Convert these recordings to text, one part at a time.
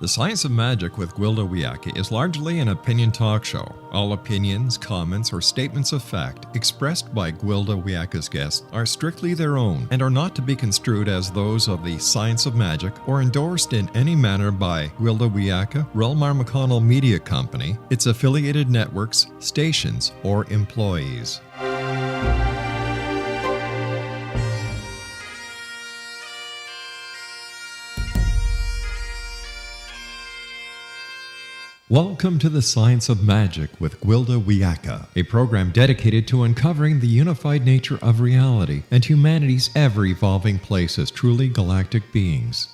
The Science of Magic with Gwilda Wiyaka is largely an opinion talk show. All opinions, comments, or statements of fact expressed by Gwilda Wiyaka's guests are strictly their own and are not to be construed as those of the Science of Magic or endorsed in any manner by Gwilda Wiyaka, rel-mar Media Company, its affiliated networks, stations, or employees. Welcome to the Science of Magic with Gwilda Wiyaka, a program dedicated to uncovering the unified nature of reality and humanity's ever-evolving place as truly galactic beings.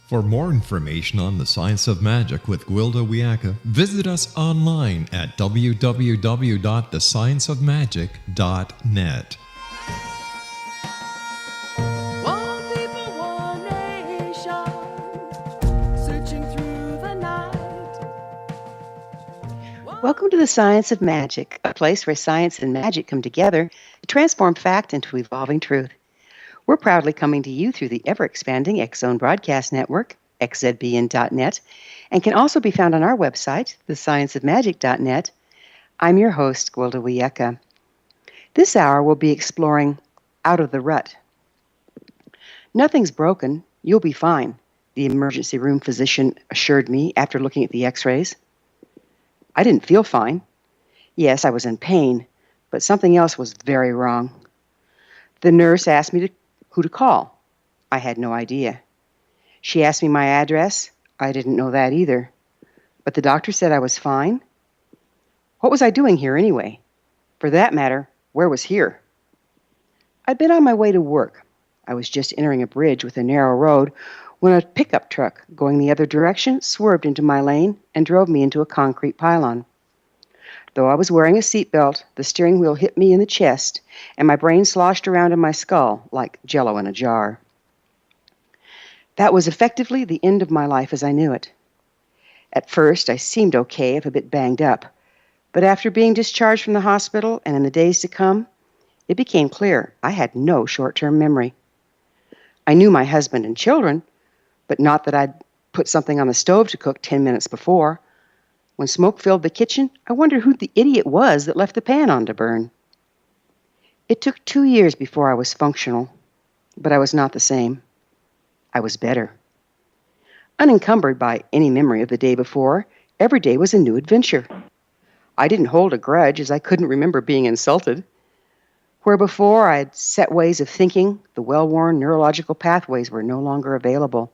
For more information on the Science of Magic with Gwilda Wiyaka, visit us online at www.thescienceofmagic.net. Welcome to the Science of Magic, a place where science and magic come together to transform fact into evolving truth. We're proudly coming to you through the ever-expanding X-Zone Broadcast Network, xzbn.net, and can also be found on our website, thescienceofmagic.net. I'm your host, Gwilda Wiyaka. This hour we'll be exploring Out of the Rut. Nothing's broken. You'll be fine, the emergency room physician assured me after looking at the x-rays. I didn't feel fine. Yes, I was in pain, but something else was very wrong. The nurse asked me who to call. I had no idea. She asked me my address. I didn't know that either. But the doctor said I was fine. What was I doing here anyway? For that matter, where was here? I'd been on my way to work. I was just entering a bridge with a narrow road when a pickup truck going the other direction swerved into my lane and drove me into a concrete pylon. Though I was wearing a seatbelt, the steering wheel hit me in the chest, and my brain sloshed around in my skull like Jell-O in a jar. That was effectively the end of my life as I knew it. At first, I seemed okay, if a bit banged up, but after being discharged from the hospital and in the days to come, it became clear I had no short-term memory. I knew my husband and children, but not that I'd put something on the stove to cook 10 minutes before. When smoke filled the kitchen, I wondered who the idiot was that left the pan on to burn. It took 2 years before I was functional, but I was not the same. I was better. Unencumbered by any memory of the day before, every day was a new adventure. I didn't hold a grudge as I couldn't remember being insulted. Where before I had set ways of thinking, the well-worn neurological pathways were no longer available.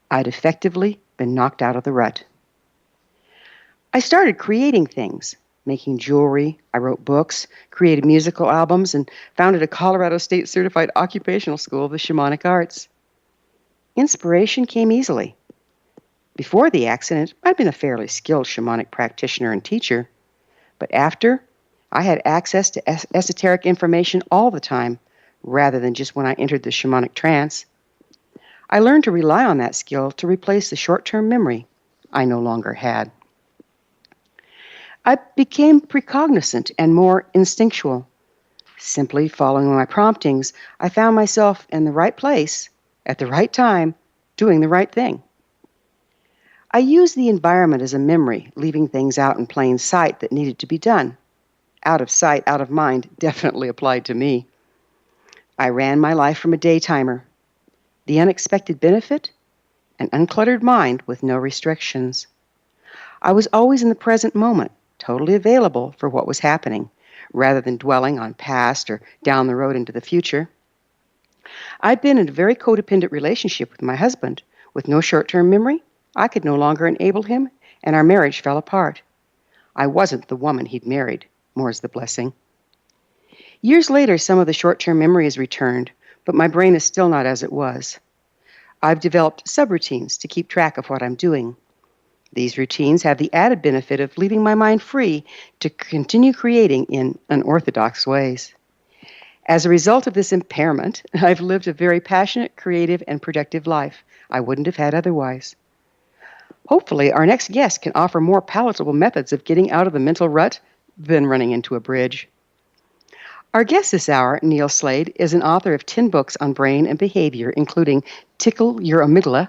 I'd effectively been knocked out of the rut. I started creating things, making jewelry. I wrote books, created musical albums, and founded a Colorado State certified occupational school of the shamanic arts. Inspiration came easily. Before the accident, I'd been a fairly skilled shamanic practitioner and teacher, but after, I had access to esoteric information all the time, rather than just when I entered the shamanic trance. I learned to rely on that skill to replace the short-term memory I no longer had. I became precognizant and more instinctual. Simply following my promptings, I found myself in the right place, at the right time, doing the right thing. I used the environment as a memory, leaving things out in plain sight that needed to be done. Out of sight, out of mind definitely applied to me. I ran my life from a daytimer. The unexpected benefit? An uncluttered mind with no restrictions. I was always in the present moment, totally available for what was happening, rather than dwelling on past or down the road into the future. I'd been in a very codependent relationship with my husband. With no short-term memory, I could no longer enable him, and our marriage fell apart. I wasn't the woman he'd married, more's the blessing. Years later, some of the short-term memory has returned, but my brain is still not as it was. I've developed subroutines to keep track of what I'm doing. These routines have the added benefit of leaving my mind free to continue creating in unorthodox ways. As a result of this impairment, I've lived a very passionate, creative, and productive life I wouldn't have had otherwise. Hopefully, our next guest can offer more palatable methods of getting out of the mental rut than running into a bridge. Our guest this hour, Neil Slade, is an author of 10 books on brain and behavior, including Tickle Your Amygdala,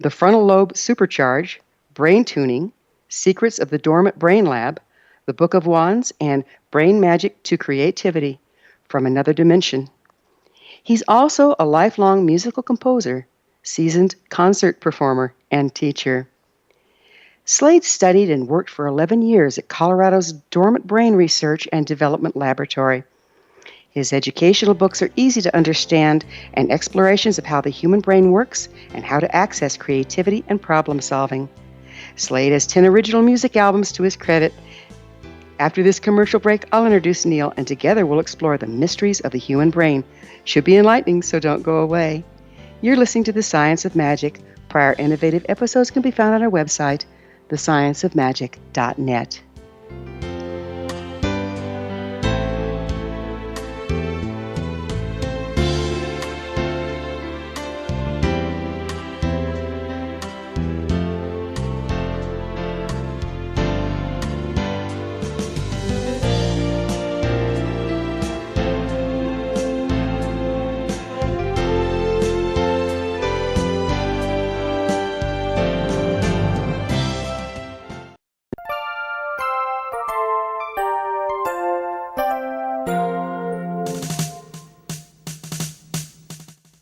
The Frontal Lobe Supercharge, Brain Tuning, Secrets of the Dormant Brain Lab, The Book of Wands, and Brain Magic to Creativity from Another Dimension. He's also a lifelong musical composer, seasoned concert performer, and teacher. Slade studied and worked for 11 years at Colorado's Dormant Brain Research and Development Laboratory. His educational books are easy to understand and explorations of how the human brain works and how to access creativity and problem solving. Slade has 10 original music albums to his credit. After this commercial break, I'll introduce Neil, and together we'll explore the mysteries of the human brain. Should be enlightening, so don't go away. You're listening to The Science of Magic. Prior innovative episodes can be found on our website, thescienceofmagic.net.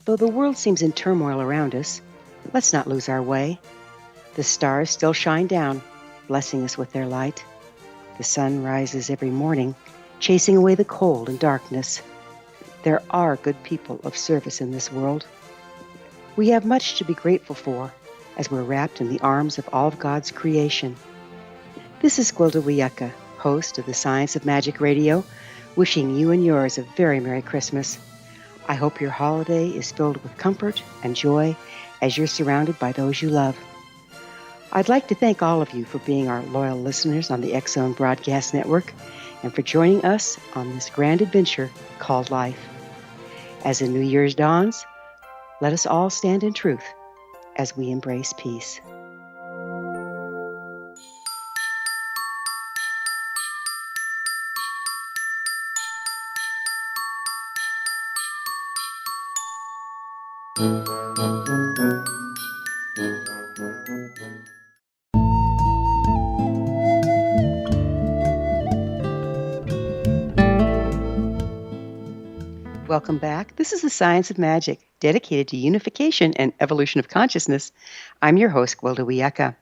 Though the world seems in turmoil around us, let's not lose our way. The stars still shine down, blessing us with their light. The sun rises every morning, chasing away the cold and darkness. There are good people of service in this world. We have much to be grateful for as we're wrapped in the arms of all of God's creation. This is Gwilda Wiyaka, host of the Science of Magic Radio, wishing you and yours a very Merry Christmas. I hope your holiday is filled with comfort and joy as you're surrounded by those you love. I'd like to thank all of you for being our loyal listeners on the X-Zone Broadcast Network and for joining us on this grand adventure called life. As the New Year's dawns, let us all stand in truth as we embrace peace. Welcome back. This is the Science of Magic, dedicated to unification and evolution of consciousness. I'm your host, Gwilda Wiyaka.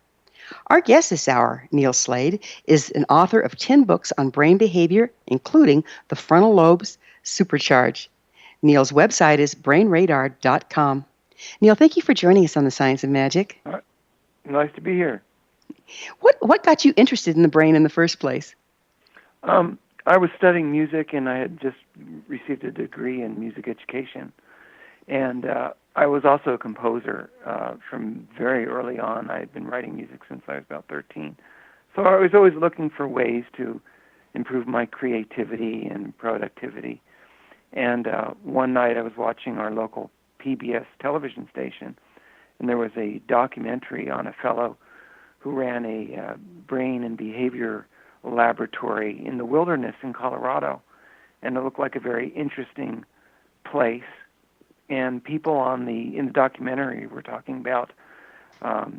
Our guest this hour, Neil Slade, is an author of 10 books on brain behavior, including The Frontal Lobes Supercharge. Neil's website is brainradar.com. Neil, thank you for joining us on the Science of Magic. Nice to be here. What got you interested in the brain in the first place? I was studying music, and I had just received a degree in music education. And I was also a composer from very early on. I had been writing music since I was about 13. So I was always looking for ways to improve my creativity and productivity. And one night I was watching our local PBS television station, and there was a documentary on a fellow who ran a brain and behavior laboratory in the wilderness in Colorado, and it looked like a very interesting place. And people in the documentary were talking about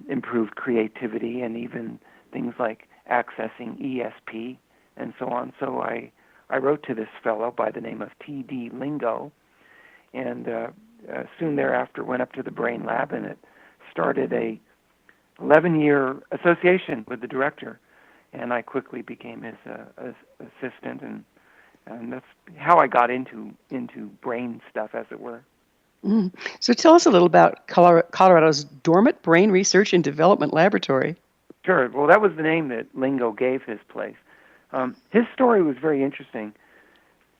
improved creativity and even things like accessing ESP and so on. So I wrote to this fellow by the name of T.D. Lingo, and soon thereafter went up to the Brain Lab, and it started a 11-year association with the director. And I quickly became his assistant, and that's how I got into brain stuff, as it were. So tell us a little about Colorado's Dormant Brain Research and Development Laboratory. Sure. Well, that was the name that Lingo gave his place. His story was very interesting.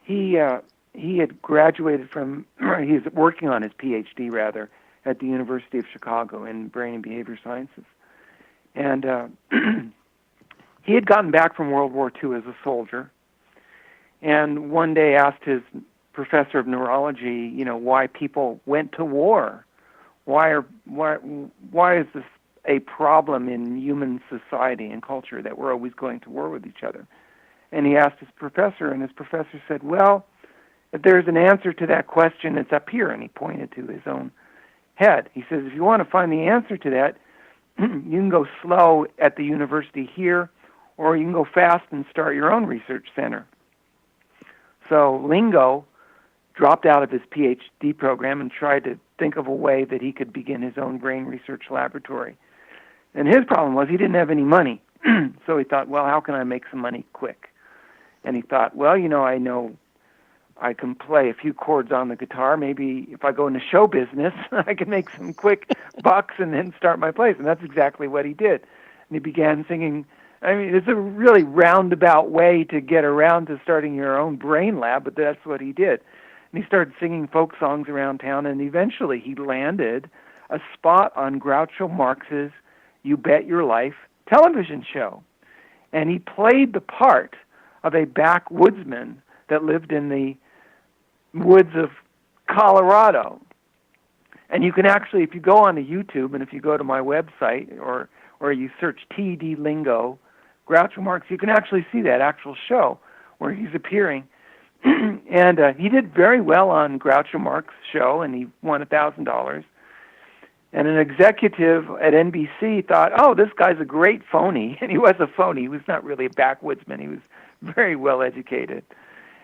He had graduated from, he was working on his PhD, rather, at the University of Chicago in brain and behavior sciences. And he had gotten back from World War II as a soldier, and one day asked his professor of neurology, why people went to war. Why is this a problem in human society and culture that we're always going to war with each other? And he asked his professor, and his professor said, well, if there's an answer to that question, it's up here, and he pointed to his own head. He says, if you want to find the answer to that, you can go slow at the university here, or you can go fast and start your own research center. So Lingo dropped out of his PhD program and tried to think of a way that he could begin his own brain research laboratory. And his problem was he didn't have any money. So he thought, well, how can I make some money quick? And he thought, well, I know I can play a few chords on the guitar. Maybe if I go into show business, I can make some quick bucks and then start my place. And that's exactly what he did. And he began singing. I mean, it's a really roundabout way to get around to starting your own brain lab, but that's what he did. And he started singing folk songs around town, and eventually he landed a spot on Groucho Marx's You Bet Your Life television show. And he played the part of a backwoodsman that lived in the woods of Colorado. And you can actually, if you go on to YouTube and if you go to my website or you search TD Lingo, Groucho Marx, you can actually see that actual show where he's appearing. And he did very well on Groucho Marx's show, and he won $1,000. And an executive at NBC thought, oh, this guy's a great phony. And he was a phony. He was not really a backwoodsman. He was very well educated.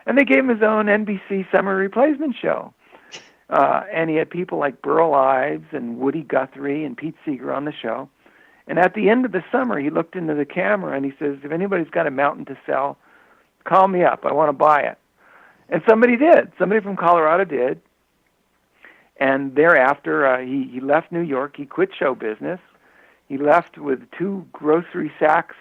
And they gave him his own NBC summer replacement show. And he had people like Burl Ives and Woody Guthrie and Pete Seeger on the show. And at the end of the summer, he looked into the camera and he says, if anybody's got a mountain to sell, call me up. I want to buy it. And somebody did. Somebody from Colorado did. And thereafter, he left New York. He quit show business. He left with 2 grocery sacks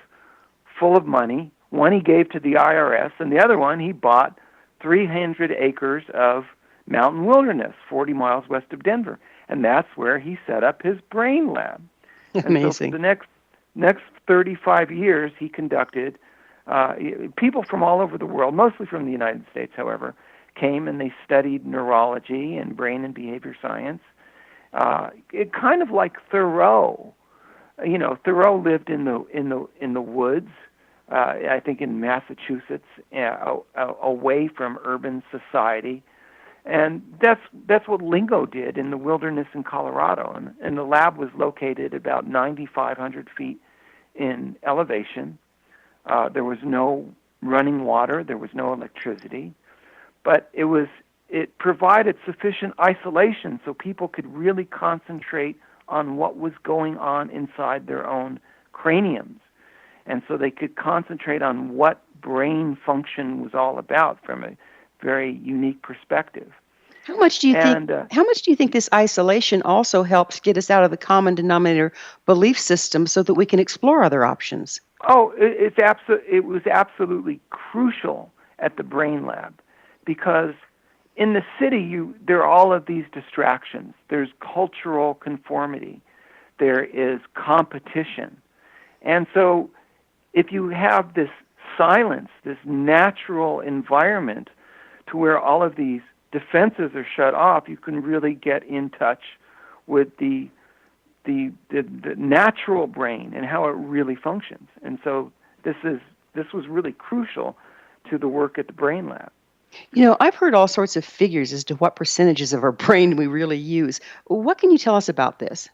full of money. One he gave to the IRS, and the other one he bought 300 acres of mountain wilderness, 40 miles west of Denver. And that's where he set up his brain lab. Amazing. And so for the next 35 years, he conducted, people from all over the world, mostly from the United States, however, came and they studied neurology and brain and behavior science. It kind of like Thoreau. Thoreau lived in the woods, I think in Massachusetts, away from urban society. And that's what Lingo did in the wilderness in Colorado. And the lab was located about 9,500 feet in elevation. There was no running water. There was no electricity. But it provided sufficient isolation so people could really concentrate on what was going on inside their own craniums. And so they could concentrate on what brain function was all about from a very unique perspective. How much do you think this isolation also helps get us out of the common denominator belief system so that we can explore other options? Oh, it was absolutely crucial at the brain lab, because in the city there are all of these distractions. There's cultural conformity. There is competition. And so if you have this silence, this natural environment to where all of these defenses are shut off, you can really get in touch with the natural brain and how it really functions. And so this was really crucial to the work at the Brain Lab. I've heard all sorts of figures as to what percentages of our brain we really use. What can you tell us about this?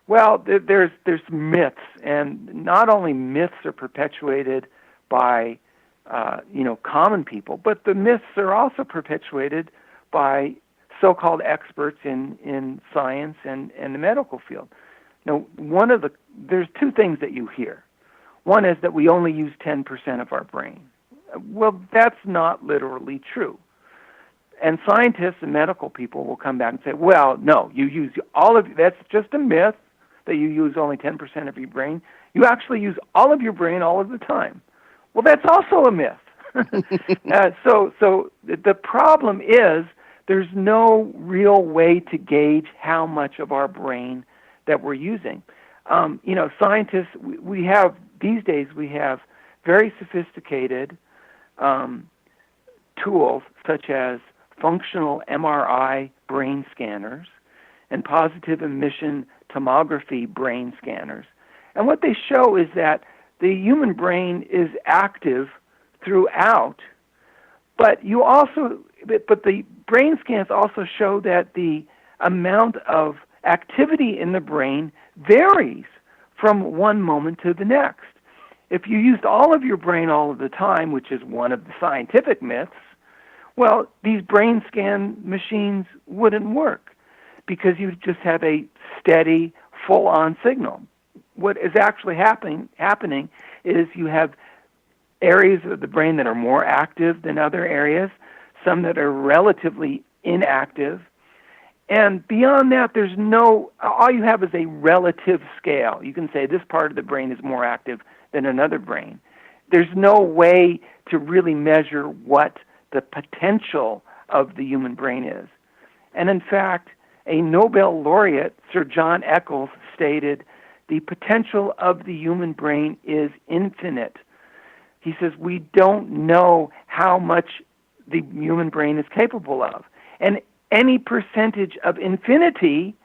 Well, there's myths, and not only myths are perpetuated by common people, but the myths are also perpetuated by so-called experts in science and the medical field. Now, there's 2 things that you hear. One is that we only use 10% of our brain. Well, that's not literally true. And scientists and medical people will come back and say, well, no, you use that's just a myth that you use only 10% of your brain. You actually use all of your brain all of the time. Well, that's also a myth. So the problem is there's no real way to gauge how much of our brain that we're using. Scientists, these days we have very sophisticated tools such as functional MRI brain scanners and positive emission tomography brain scanners. And what they show is that the human brain is active throughout, but the brain scans also show that the amount of activity in the brain varies from one moment to the next. If you used all of your brain all of the time, which is one of the scientific myths, well, these brain scan machines wouldn't work because you just have a steady, full-on signal. What is actually happening is you have areas of the brain that are more active than other areas, some that are relatively inactive, and beyond that, all you have is a relative scale. You can say this part of the brain is more active than another brain. There's no way to really measure what the potential of the human brain is. And in fact, a Nobel laureate, Sir John Eccles, stated, the potential of the human brain is infinite. He says, we don't know how much the human brain is capable of. And any percentage of infinity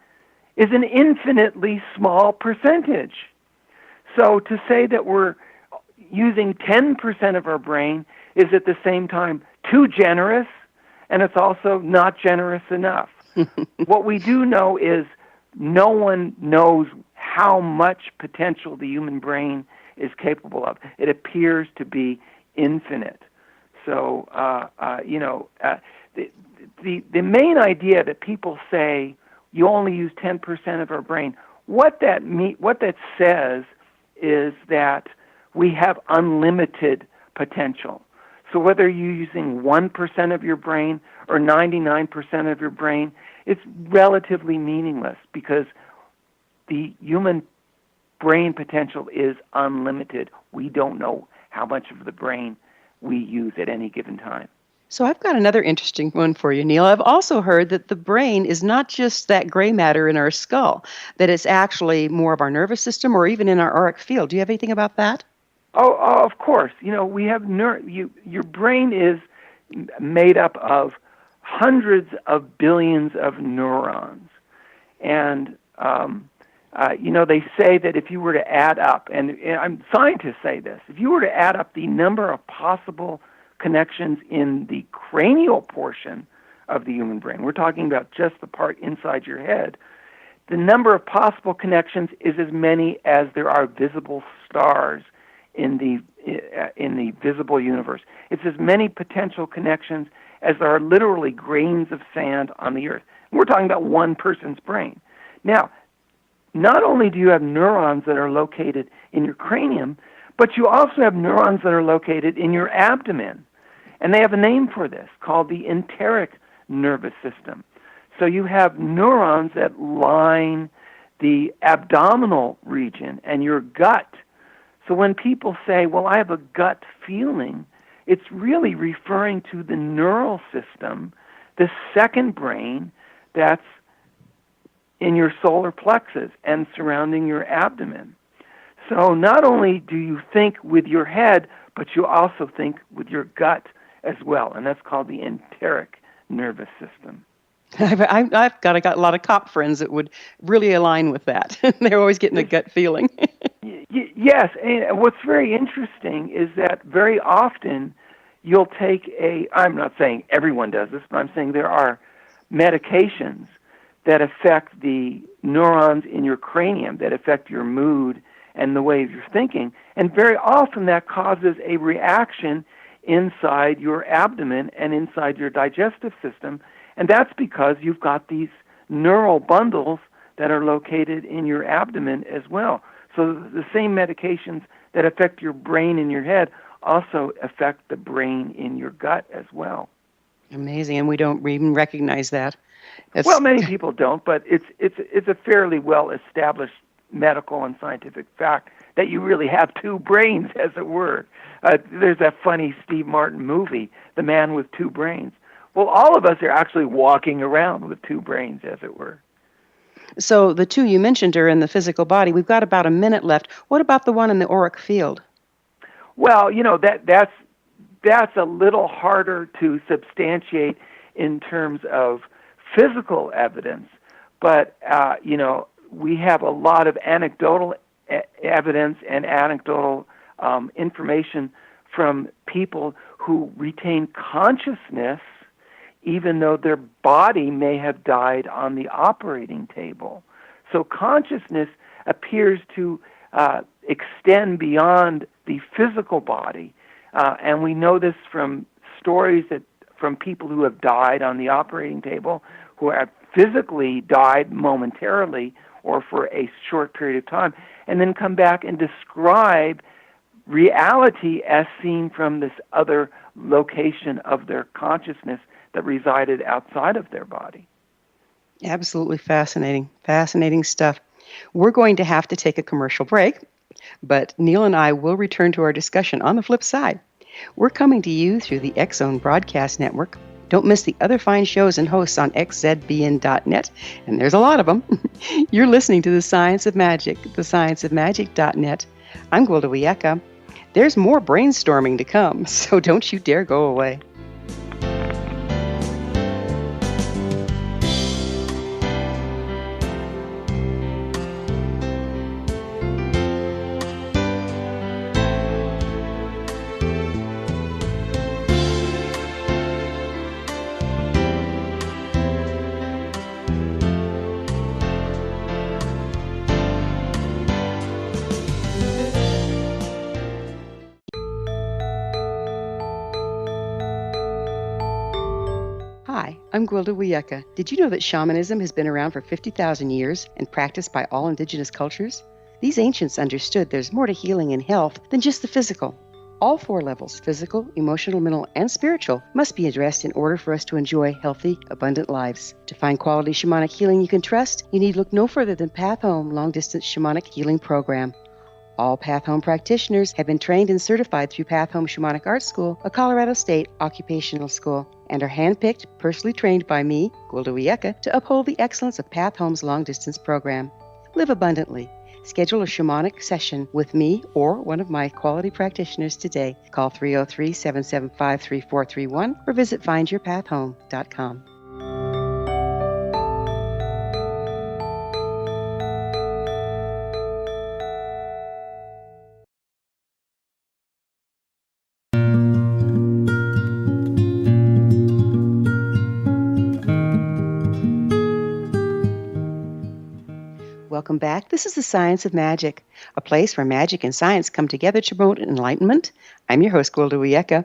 is an infinitely small percentage. So to say that we're using 10% of our brain is at the same time too generous, and it's also not generous enough. What we do know is no one knows how much potential the human brain is capable of. It appears to be infinite. So, the main idea that people say you only use 10% of our brain, what that says is that we have unlimited potential. So whether you're using 1% of your brain or 99% of your brain, it's relatively meaningless because the human brain potential is unlimited. We don't know how much of the brain we use at any given time. So I've got another interesting one for you, Neil. I've also heard that the brain is not just that gray matter in our skull, that it's actually more of our nervous system or even in our auric field. Do you have anything about that? Oh, of course. We have your brain is made up of hundreds of billions of neurons. And, they say that if you were to add up, and scientists say this, if you were to add up the number of possible connections in the cranial portion of the human brain, we're talking about just the part inside your head, the number of possible connections is as many as there are visible stars in the visible universe. It's as many potential connections as there are literally grains of sand on the earth. And we're talking about one person's brain. Now, not only do you have neurons that are located in your cranium, but you also have neurons that are located in your abdomen. And they have a name for this called the enteric nervous system. So you have neurons that line the abdominal region and your gut. So when people say, well, I have a gut feeling, it's really referring to the neural system, the second brain that's in your solar plexus and surrounding your abdomen. So not only do you think with your head, but you also think with your gut as well, and that's called the enteric nervous system. I've got a lot of cop friends that would really align with that. They're always getting a gut feeling. Yes, and what's very interesting is that very often you'll take I'm not saying everyone does this, but I'm saying there are medications that affect the neurons in your cranium, that affect your mood and the way you're thinking, and very often that causes a reaction inside your abdomen and inside your digestive system, and that's because you've got these neural bundles that are located in your abdomen as well. So the same medications that affect your brain in your head also affect the brain in your gut as well. Amazing, and we don't even recognize that. Well, many people don't, but it's a fairly well-established medical and scientific fact that you really have two brains, as it were. There's that funny Steve Martin movie, The Man with Two Brains. Well, all of us are actually walking around with two brains, as it were. So the two you mentioned are in the physical body. We've got about a minute left. What about the one in the auric field? Well, that's a little harder to substantiate in terms of physical evidence, but we have a lot of anecdotal evidence and anecdotal information from people who retain consciousness even though their body may have died on the operating table. So consciousness appears to extend beyond the physical body, and we know this from stories from people who have died on the operating table, who have physically died momentarily or for a short period of time, and then come back and describe reality as seen from this other location of their consciousness that resided outside of their body. Absolutely fascinating. Fascinating stuff. We're going to have to take a commercial break, but Neil and I will return to our discussion on the flip side. We're coming to you through the X-Zone Broadcast Network. Don't miss the other fine shows and hosts on xzbn.net, and there's a lot of them. You're listening to The Science of Magic, thescienceofmagic.net. I'm Gwilda Wiyaka. There's more brainstorming to come, so don't you dare go away. Hi, I'm Gwilda Wiyaka. Did you know that shamanism has been around for 50,000 years and practiced by all indigenous cultures? These ancients understood there's more to healing and health than just the physical. All 4 levels, physical, emotional, mental, and spiritual, must be addressed in order for us to enjoy healthy, abundant lives. To find quality shamanic healing you can trust, you need look no further than Path Home Long Distance Shamanic Healing Program. All Path Home practitioners have been trained and certified through Path Home Shamanic Art School, a Colorado State occupational school, and are handpicked, personally trained by me, Gwilda Wiyaka, to uphold the excellence of Path Home's long-distance program. Live abundantly. Schedule a shamanic session with me or one of my quality practitioners today. Call 303-775-3431 or visit findyourpathhome.com. Welcome back. This is The Science of Magic, a place where magic and science come together to promote enlightenment. I'm your host, Gwilda Wiyaka.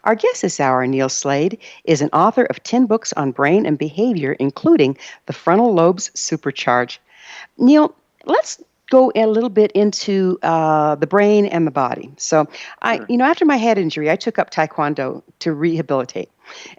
Our guest this hour, Neil Slade, is an author of 10 books on brain and behavior, including The Frontal Lobes Supercharge. Neil, let's go a little bit into the brain and the body. So, after my head injury, I took up Taekwondo to rehabilitate,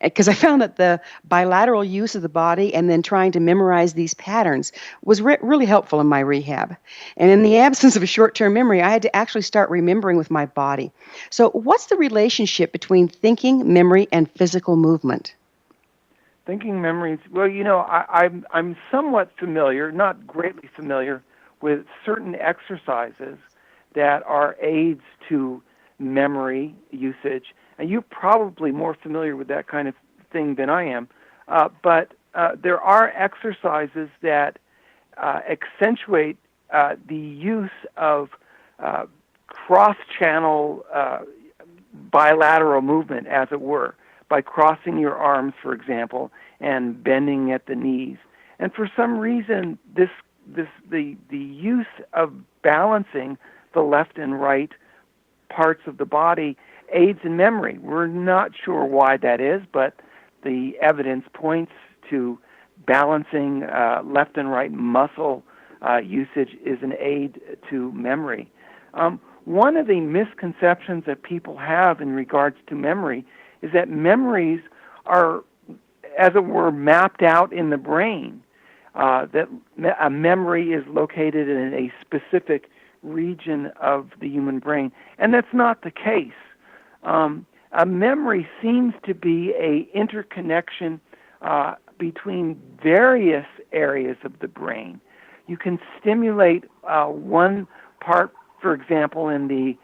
because I found that the bilateral use of the body and then trying to memorize these patterns was really helpful in my rehab. And in the absence of a short-term memory, I had to actually start remembering with my body. So what's the relationship between thinking, memory, and physical movement? Thinking memories, well, I'm somewhat familiar, not greatly familiar, with certain exercises that are aids to memory usage. And you're probably more familiar with that kind of thing than I am. But there are exercises that accentuate the use of cross-channel bilateral movement, as it were, by crossing your arms, for example, and bending at the knees. And for some reason, the use of balancing the left and right parts of the body aids in memory. We're not sure why that is, but the evidence points to balancing left and right muscle usage is an aid to memory. One of the misconceptions that people have in regards to memory is that memories are, as it were, mapped out in the brain, that a memory is located in a specific region of the human brain, and that's not the case. A memory seems to be an interconnection between various areas of the brain. You can stimulate one part, for example, in the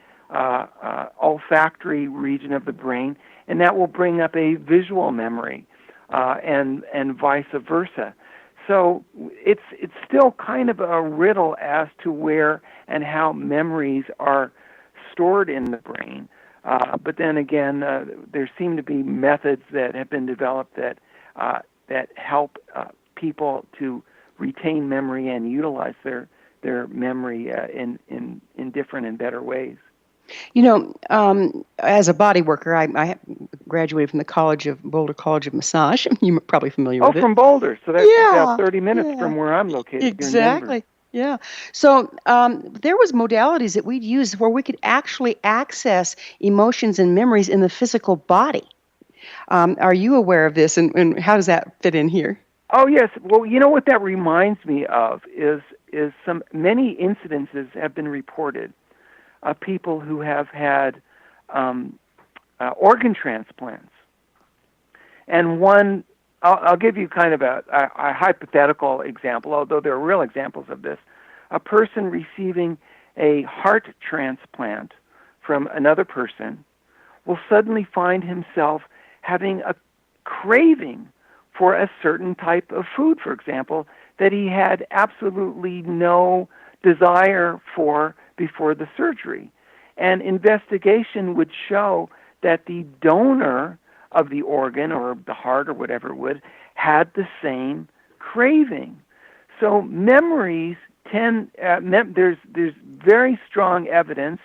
olfactory region of the brain, and that will bring up a visual memory, and vice versa. So it's still kind of a riddle as to where and how memories are stored in the brain. But then again, there seem to be methods that have been developed that that help people to retain memory and utilize their memory in different and better ways. As a body worker, I graduated from the Boulder College of Massage. You're probably familiar with it. Oh, from Boulder. So that's about 30 minutes yeah. from where I'm located here in Exactly. Denver. Yeah. So there was modalities that we'd use where we could actually access emotions and memories in the physical body. Are you aware of this, and how does that fit in here? Oh, yes. Well, you know what that reminds me of is many incidences have been reported of people who have had organ transplants. And one, I'll give you kind of a hypothetical example, although there are real examples of this. A person receiving a heart transplant from another person will suddenly find himself having a craving for a certain type of food, for example, that he had absolutely no desire for before the surgery. And investigation would show that the donor of the organ or the heart or whatever it would had the same craving. So memories there's very strong evidence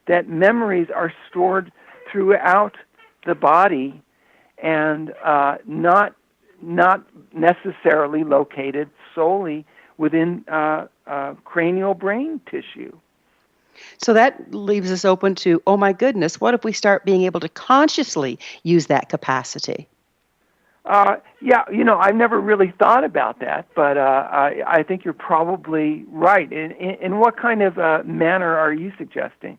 that memories are stored throughout the body and not necessarily located solely within cranial brain tissue. So that leaves us open to, oh my goodness, what if we start being able to consciously use that capacity? Yeah, I've never really thought about that, but I think you're probably right. In what kind of manner are you suggesting?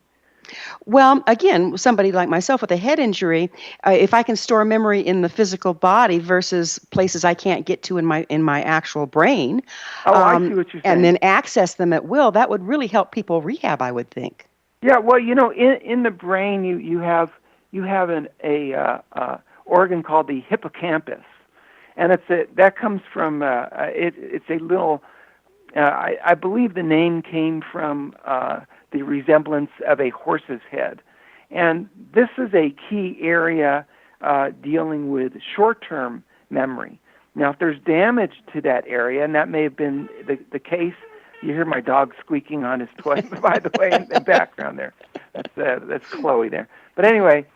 Well, again, somebody like myself with a head injury, if I can store memory in the physical body versus places I can't get to in my actual brain, I see what you're saying. and then access them at will, that would really help people rehab, I would think. Yeah, well, in the brain, you have an organ called the hippocampus, and that comes from it's a little. I believe the name came from the resemblance of a horse's head, and this is a key area dealing with short-term memory. Now, if there's damage to that area, and that may have been the case. You hear my dog squeaking on his toy, by the way, in the background there. That's Chloe there. But anyway,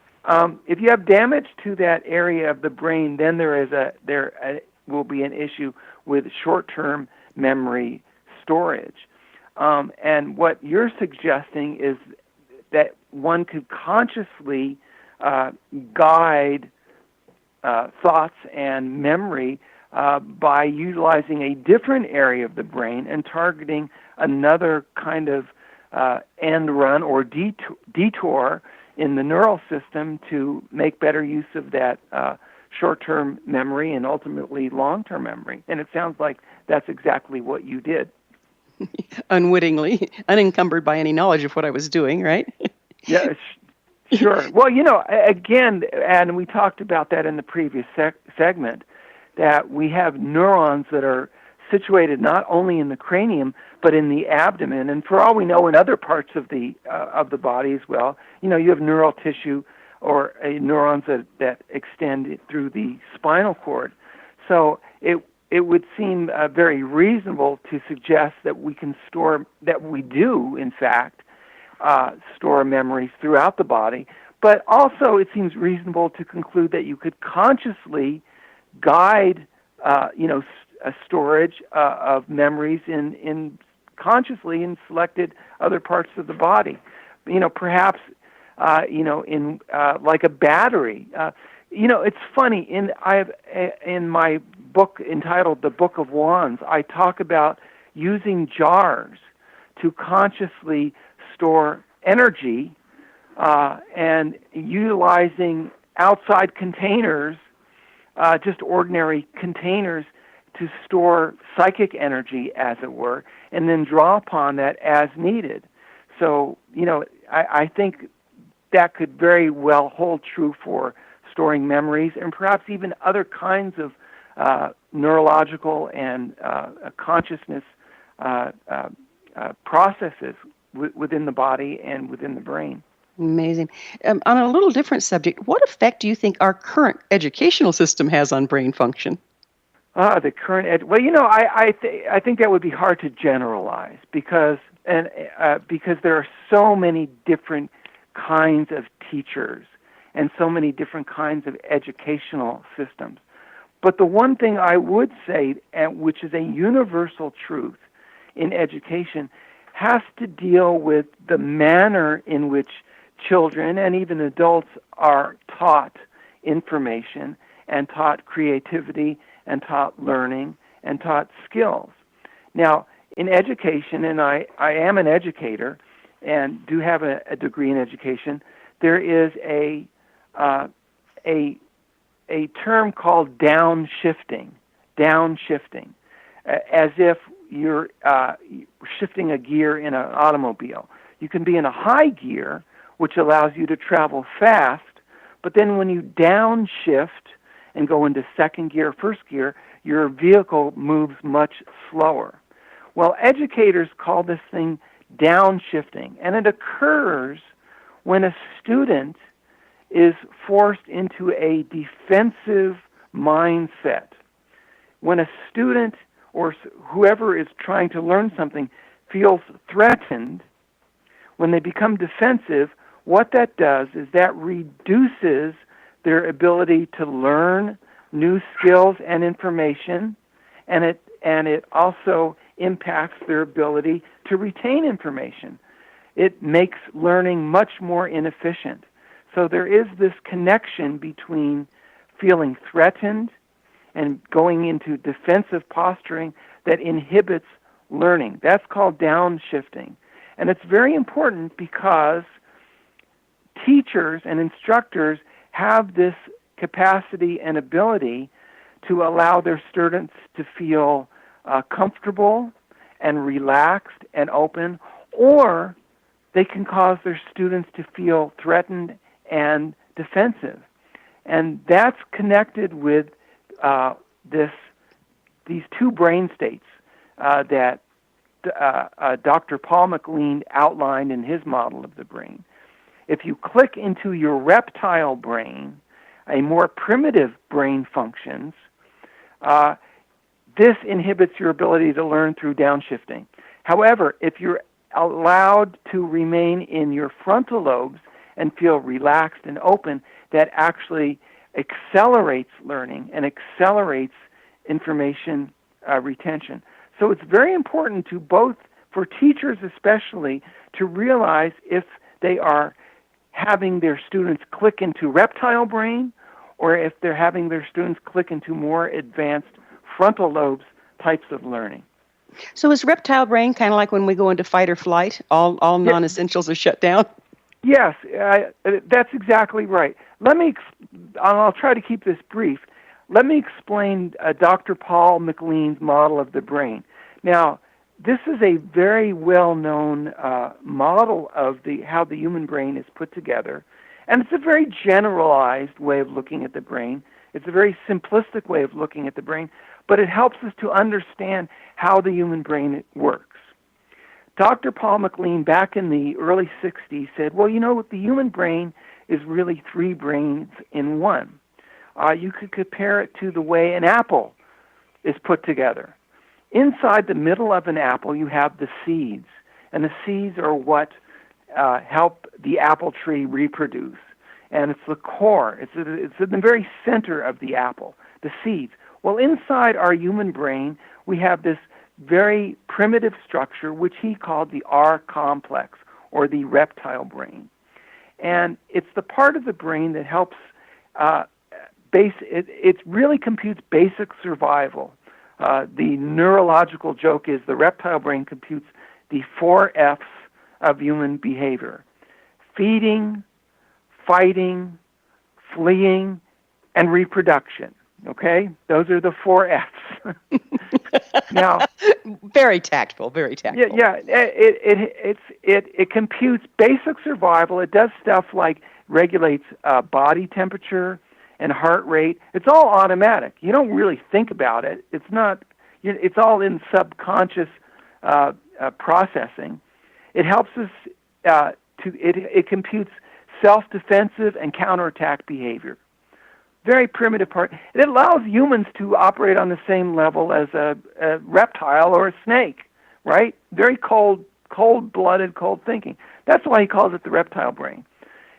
if you have damage to that area of the brain, then there will be an issue with short-term memory storage. And what you're suggesting is that one could consciously guide thoughts and memory by utilizing a different area of the brain and targeting another kind of end run or detour in the neural system to make better use of that short-term memory and ultimately long-term memory. And it sounds like that's exactly what you did. Unwittingly, unencumbered by any knowledge of what I was doing, right? Yeah, sure. Well, again, and we talked about that in the previous segment, that we have neurons that are situated not only in the cranium but in the abdomen, and for all we know, in other parts of the body as well. You have neural tissue or neurons that extend through the spinal cord. So it would seem very reasonable to suggest that we do, in fact, store memories throughout the body. But also, it seems reasonable to conclude that you could consciously guide, a storage of memories consciously in selected other parts of the body. Perhaps, in like a battery. It's funny. In my book entitled "The Book of Wands," I talk about using jars to consciously store energy and utilizing outside containers, just ordinary containers, to store psychic energy, as it were, and then draw upon that as needed. So, I think that could very well hold true for storing memories and perhaps even other kinds of neurological and consciousness processes within the body and within the brain. Amazing. On a little different subject, what effect do you think our current educational system has on brain function? The current well, I think that would be hard to generalize because there are so many different kinds of teachers and so many different kinds of educational systems. But the one thing I would say, which is a universal truth in education, has to deal with the manner in which children and even adults are taught information and taught creativity and taught learning and taught skills. Now, in education, and I am an educator and do have a degree in education, there is a term called downshifting, as if you're shifting a gear in an automobile. You can be in a high gear, which allows you to travel fast, but then when you downshift and go into second gear, first gear, your vehicle moves much slower. Well, educators call this thing downshifting, and it occurs when a student is forced into a defensive mindset. When a student or whoever is trying to learn something feels threatened, when they become defensive, what that does is that reduces their ability to learn new skills and information, and it also impacts their ability to retain information. It makes learning much more inefficient. So there is this connection between feeling threatened and going into defensive posturing that inhibits learning. That's called downshifting. And it's very important because teachers and instructors have this capacity and ability to allow their students to feel comfortable and relaxed and open, or they can cause their students to feel threatened and defensive. And that's connected with these two brain states that Dr. Paul MacLean outlined in his model of the brain. If you click into your reptile brain, a more primitive brain functions, this inhibits your ability to learn through downshifting. However, if you're allowed to remain in your frontal lobes and feel relaxed and open, that actually accelerates learning and accelerates information retention. So it's very important to both, for teachers especially, to realize if they are having their students click into reptile brain or if they're having their students click into more advanced frontal lobes types of learning. So is reptile brain kind of like when we go into fight or flight? All non-essentials are shut down? Yes, that's exactly right. I'll try to keep this brief. Let me explain Dr. Paul MacLean's model of the brain. Now, this is a very well-known model of how the human brain is put together, and it's a very generalized way of looking at the brain. It's a very simplistic way of looking at the brain, but it helps us to understand how the human brain works. Dr. Paul MacLean, back in the early 60s, said, well, the human brain is really three brains in one. You could compare it to the way an apple is put together. Inside the middle of an apple, you have the seeds, and the seeds are what help the apple tree reproduce. And it's the core. It's in the very center of the apple, the seeds. Well, inside our human brain, we have this very primitive structure, which he called the R complex, or the reptile brain. And it's the part of the brain that helps, it really computes basic survival. The neurological joke is the reptile brain computes the 4 F's of human behavior: feeding, fighting, fleeing, and reproduction. Okay? Those are the 4 F's. Now, very tactful, very tactful. Yeah. It computes basic survival. It does stuff like regulates body temperature and heart rate. It's all automatic. You don't really think about it. It's not. It's all in subconscious processing. It helps us It computes self-defensive and counterattack behavior. Very primitive part. It allows humans to operate on the same level as a reptile or a snake, right? Very cold-blooded, cold thinking. That's why he calls it the reptile brain.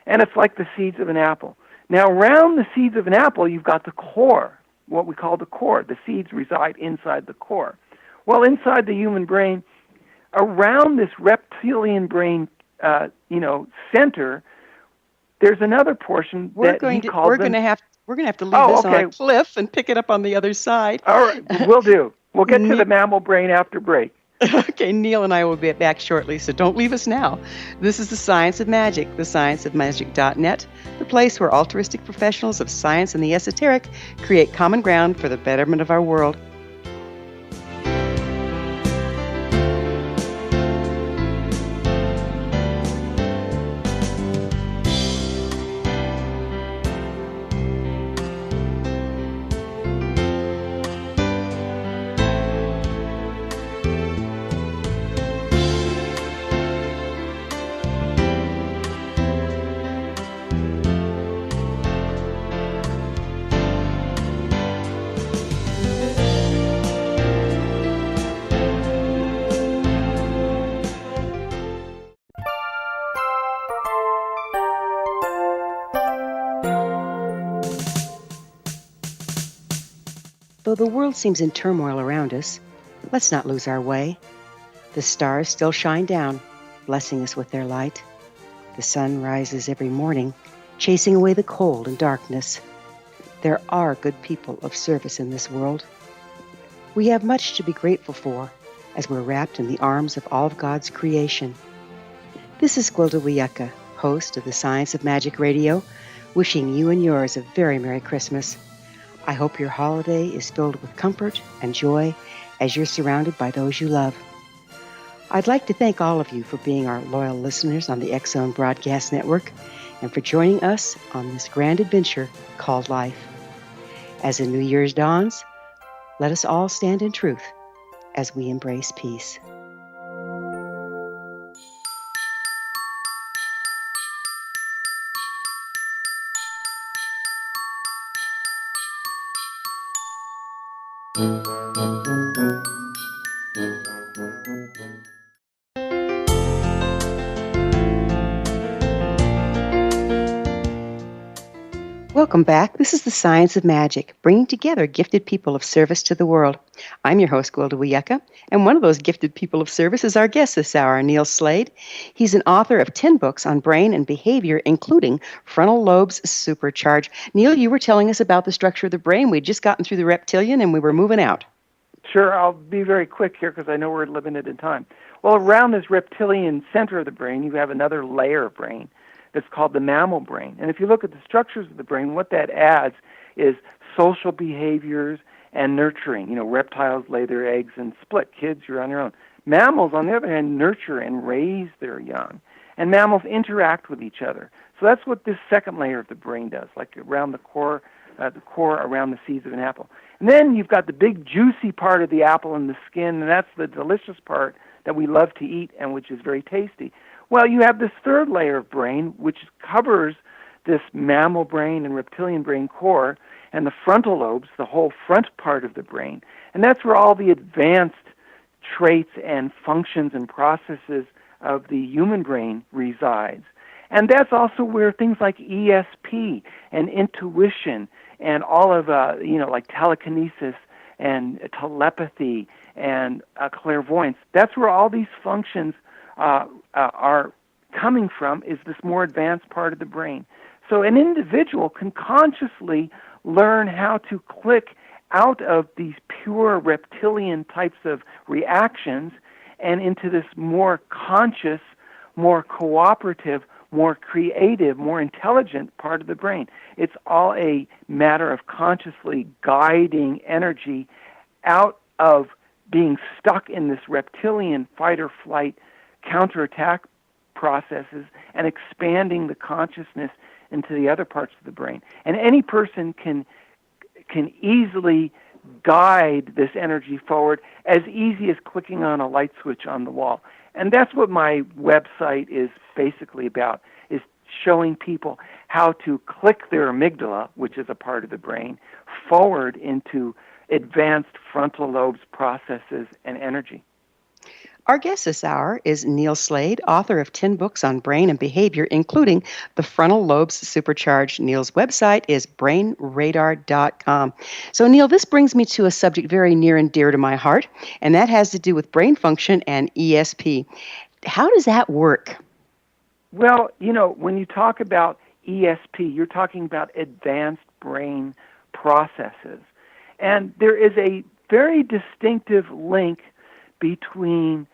And it's like the seeds of an apple. Now, around the seeds of an apple, you've got the core, what we call the core. The seeds reside inside the core. Well, inside the human brain, around this reptilian brain, center, there's another portion that he calls We're going to have to leave this on a cliff and pick it up on the other side. All right, we'll do. We'll get to the mammal brain after break. Okay, Neil and I will be back shortly, so don't leave us now. This is The Science of Magic, thescienceofmagic.net, the place where altruistic professionals of science and the esoteric create common ground for the betterment of our world. Though the world seems in turmoil around us, let's not lose our way. The stars still shine down, blessing us with their light. The sun rises every morning, chasing away the cold and darkness. There are good people of service in this world. We have much to be grateful for as we're wrapped in the arms of all of God's creation. This is Gwilda Wiyaka, host of the Science of Magic Radio, wishing you and yours a very Merry Christmas. I hope your holiday is filled with comfort and joy as you're surrounded by those you love. I'd like to thank all of you for being our loyal listeners on the X-Zone Broadcast Network and for joining us on this grand adventure called life. As the New Year's dawns, let us all stand in truth as we embrace peace. Welcome back. This is The Science of Magic, bringing together gifted people of service to the world. I'm your host, Gwilda Wiyaka, and one of those gifted people of service is our guest this hour, Neil Slade. He's an author of 10 books on brain and behavior, including Frontal Lobes Supercharge. Neil, you were telling us about the structure of the brain. We'd just gotten through the reptilian, and we were moving out. Sure, I'll be very quick here because I know we're limited in time. Well, around this reptilian center of the brain, you have another layer of brain. It's called the mammal brain. And if you look at the structures of the brain, what that adds is social behaviors and nurturing. Reptiles lay their eggs and split. Kids, you're on your own. Mammals, on the other hand, nurture and raise their young. And mammals interact with each other. So that's what this second layer of the brain does, like around the core around the seeds of an apple. And then you've got the big juicy part of the apple and the skin, and that's the delicious part that we love to eat and which is very tasty. Well, you have this third layer of brain, which covers this mammal brain and reptilian brain core, and the frontal lobes, the whole front part of the brain. And that's where all the advanced traits and functions and processes of the human brain resides. And that's also where things like ESP and intuition and all of, like telekinesis and telepathy and clairvoyance, that's where all these functions are coming from, is this more advanced part of the brain. So an individual can consciously learn how to click out of these pure reptilian types of reactions and into this more conscious, more cooperative, more creative, more intelligent part of the brain. It's all a matter of consciously guiding energy out of being stuck in this reptilian fight or flight counterattack processes and expanding the consciousness into the other parts of the brain. And any person can easily guide this energy forward as easy as clicking on a light switch on the wall. And that's what my website is basically about, is showing people how to click their amygdala, which is a part of the brain, forward into advanced frontal lobes processes and energy. Our guest this hour is Neil Slade, author of 10 books on brain and behavior, including The Frontal Lobes Supercharge. Neil's website is brainradar.com. So, Neil, this brings me to a subject very near and dear to my heart, and that has to do with brain function and ESP. How does that work? Well, when you talk about ESP, you're talking about advanced brain processes. And there is a very distinctive link between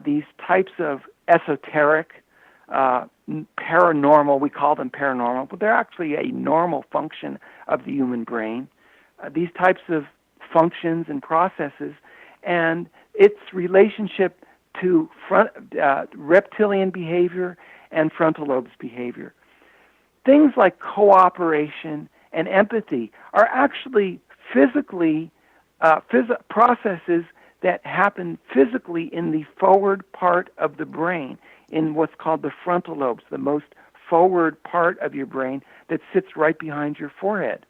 these types of esoteric, paranormal, we call them paranormal, but they're actually a normal function of the human brain, these types of functions and processes, and its relationship to reptilian behavior and frontal lobes behavior. Things like cooperation and empathy are actually physically processes that happen physically in the forward part of the brain, in what's called the frontal lobes, the most forward part of your brain that sits right behind your forehead.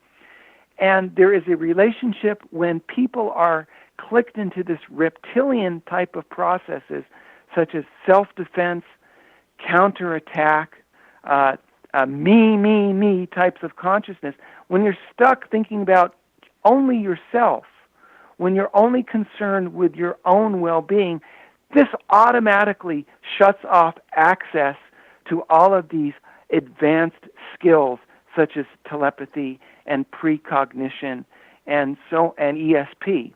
And there is a relationship when people are clicked into this reptilian type of processes, such as self-defense, counterattack, me types of consciousness. When you're stuck thinking about only yourself, when you're only concerned with your own well-being, this automatically shuts off access to all of these advanced skills such as telepathy and precognition and ESP.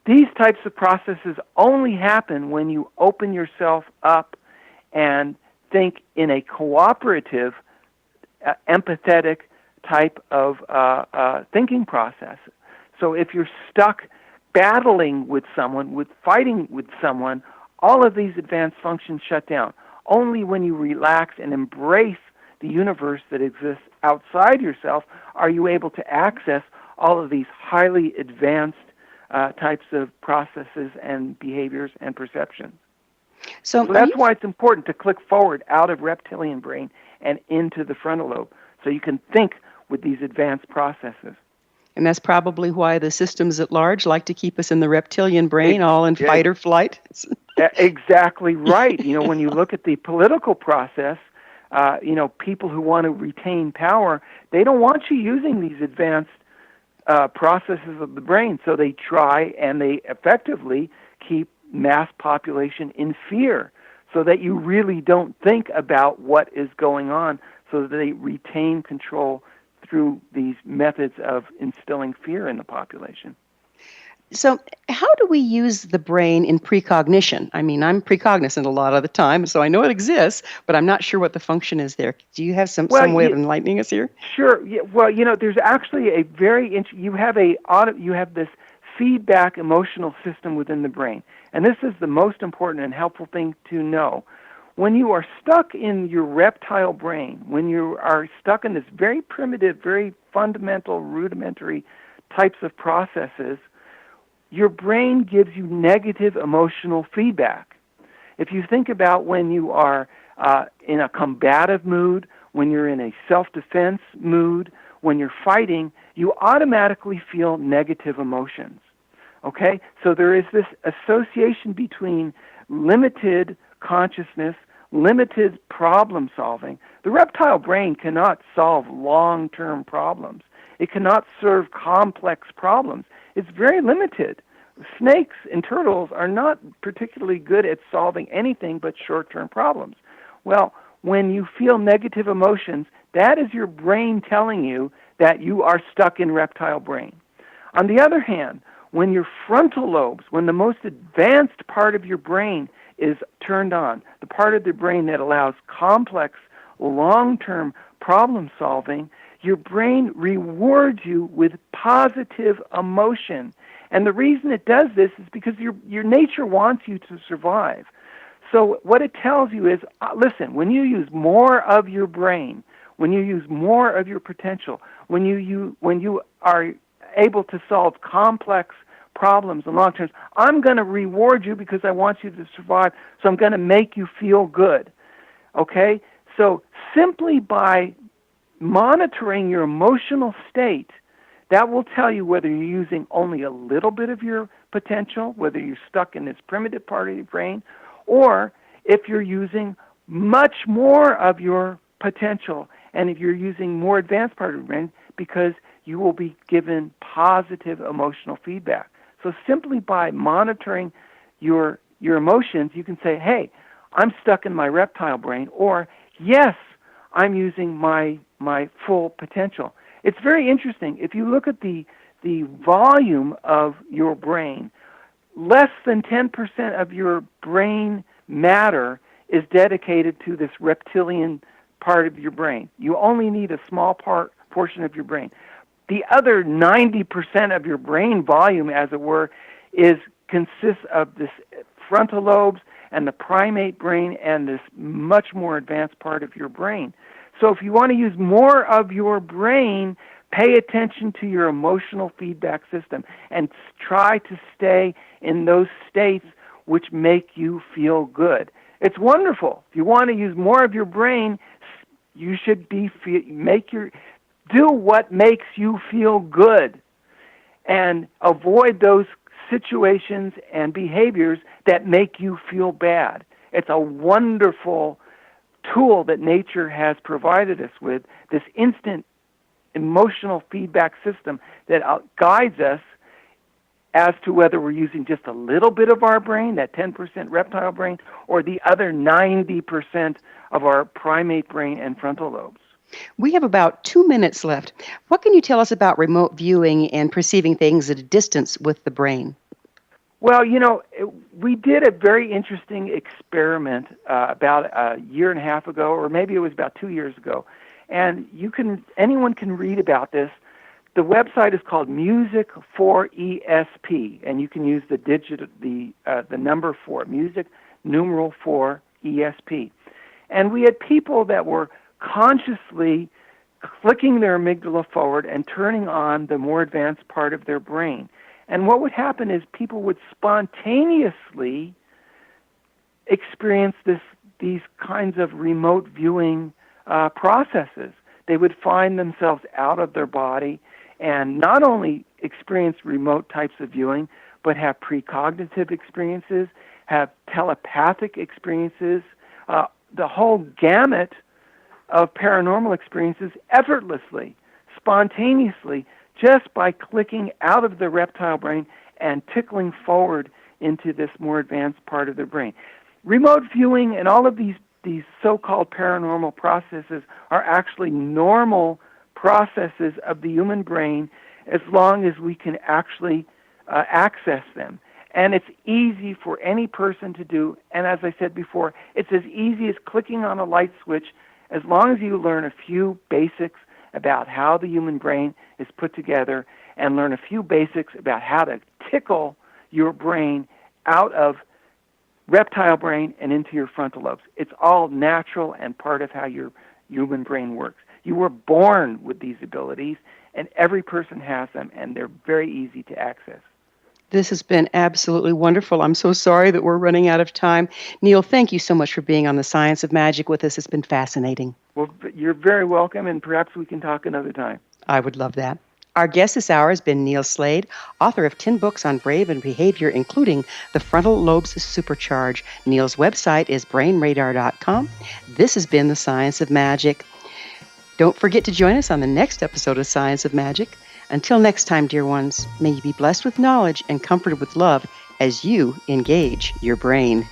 These types of processes only happen when you open yourself up and think in a cooperative, empathetic type of thinking process. So if you're stuck battling with someone, fighting with someone, all of these advanced functions shut down. Only when you relax and embrace the universe that exists outside yourself are you able to access all of these highly advanced types of processes and behaviors and perceptions. So that's why it's important to click forward out of reptilian brain and into the frontal lobe so you can think with these advanced processes. And that's probably why the systems at large like to keep us in the reptilian brain, all in fight or flight. Exactly right. When you look at the political process, people who want to retain power, they don't want you using these advanced processes of the brain. So they try and they effectively keep mass population in fear so that you really don't think about what is going on, so that they retain control through these methods of instilling fear in the population. So how do we use the brain in precognition? I mean, I'm precognizant a lot of the time, so I know it exists, but I'm not sure what the function is there. Do you have some way of enlightening us here? Sure. Yeah, well, there's actually a very you have this feedback emotional system within the brain, and this is the most important and helpful thing to know. When you are stuck in your reptile brain, when you are stuck in this very primitive, very fundamental, rudimentary types of processes, your brain gives you negative emotional feedback. If you think about when you are in a combative mood, when you're in a self-defense mood, when you're fighting, you automatically feel negative emotions. Okay? So there is this association between limited consciousness, limited problem solving. The reptile brain cannot solve long-term problems. It cannot serve complex problems. It's very limited. Snakes and turtles are not particularly good at solving anything but short-term problems. Well, when you feel negative emotions, that is your brain telling you that you are stuck in reptile brain. On the other hand, when your frontal lobes, when the most advanced part of your brain is turned on, the part of the brain that allows complex, long-term problem solving, your brain rewards you with positive emotion. And the reason it does this is because your nature wants you to survive. So what it tells you is, listen, when you use more of your brain, when you use more of your potential, when you are able to solve complex problems in long terms, I'm going to reward you because I want you to survive, so I'm going to make you feel good. Okay? So simply by monitoring your emotional state, that will tell you whether you're using only a little bit of your potential, whether you're stuck in this primitive part of your brain, or if you're using much more of your potential, and if you're using more advanced part of your brain, because you will be given positive emotional feedback. So simply by monitoring your emotions, you can say, hey, I'm stuck in my reptile brain, or yes, I'm using my full potential. It's very interesting. If you look at the volume of your brain, less than 10% of your brain matter is dedicated to this reptilian part of your brain. You only need a small portion of your brain. The other 90% of your brain volume, as it were, consists of this frontal lobes and the primate brain and this much more advanced part of your brain. So if you want to use more of your brain, pay attention to your emotional feedback system and try to stay in those states which make you feel good. It's wonderful. If you want to use more of your brain, you should do what makes you feel good and avoid those situations and behaviors that make you feel bad. It's a wonderful tool that nature has provided us with, this instant emotional feedback system that guides us as to whether we're using just a little bit of our brain, that 10% reptile brain, or the other 90% of our primate brain and frontal lobes. We have about 2 minutes left. What can you tell us about remote viewing and perceiving things at a distance with the brain? Well, we did a very interesting experiment about a year and a half ago, or maybe it was about 2 years ago. And anyone can read about this. The website is called Music for ESP, and you can use the number 4, Music numeral 4 ESP. And we had people that were consciously clicking their amygdala forward and turning on the more advanced part of their brain. And what would happen is people would spontaneously experience these kinds of remote viewing processes. They would find themselves out of their body and not only experience remote types of viewing, but have precognitive experiences, have telepathic experiences, the whole gamut of paranormal experiences effortlessly, spontaneously, just by clicking out of the reptile brain and tickling forward into this more advanced part of the brain. Remote viewing and all of these so-called paranormal processes are actually normal processes of the human brain as long as we can actually access them. And it's easy for any person to do. And as I said before, it's as easy as clicking on a light switch as long as you learn a few basics about how the human brain is put together and learn a few basics about how to tickle your brain out of reptile brain and into your frontal lobes. It's all natural and part of how your human brain works. You were born with these abilities, and every person has them, and they're very easy to access. This has been absolutely wonderful. I'm so sorry that we're running out of time. Neil, thank you so much for being on The Science of Magic with us. It's been fascinating. Well, you're very welcome, and perhaps we can talk another time. I would love that. Our guest this hour has been Neil Slade, author of 10 books on brain and behavior, including The Frontal Lobes Supercharge. Neil's website is brainradar.com. This has been The Science of Magic. Don't forget to join us on the next episode of Science of Magic. Until next time, dear ones, may you be blessed with knowledge and comforted with love as you engage your brain.